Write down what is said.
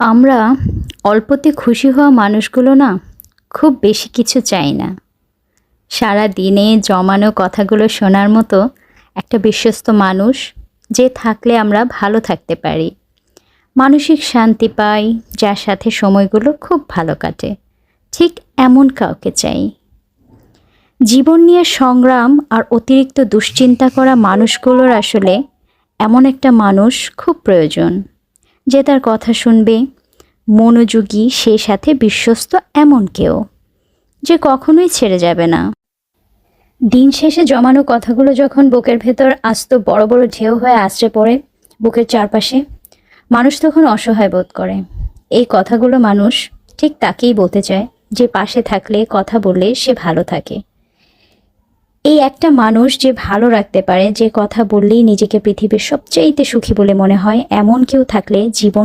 আমরা অল্পতে খুশি হওয়া মানুষগুলো না খুব বেশি কিছু চাই না। সারা দিনে জমানো কথাগুলো শোনার মতো একটা বিশ্বস্ত মানুষ যে থাকলে আমরা ভালো থাকতে পারি, মানসিক শান্তি পাই, যার সাথে সময়গুলো খুব ভালো কাটে, ঠিক এমন কাউকে চাই। জীবন নিয়ে সংগ্রাম আর অতিরিক্ত দুশ্চিন্তা করা মানুষগুলোর আসলে এমন একটা মানুষ খুব প্রয়োজন, যে তার কথা শুনবে, মনোযোগী, সেই সাথে বিশ্বস্ত এমন কেউ যে কখনোই ছেড়ে যাবে না। দিন শেষে জমানো কথাগুলো যখন বুকের ভেতর আস্ত বড় বড় ঢেউ হয়ে আছড়ে পড়ে বুকের চারপাশে, মানুষ তখন অসহায় বোধ করে। এই কথাগুলো মানুষ ঠিক তাকেই বলতে চায় যে পাশে থাকলে, কথা বললে সে ভালো থাকে। এই একটা মানুষ যে ভালো রাখতে পারে, যে কথা বললেই নিজেকে পৃথিবীর সবচাইতে সুখী বলে মনে হয়, এমন কেউ থাকলে জীবন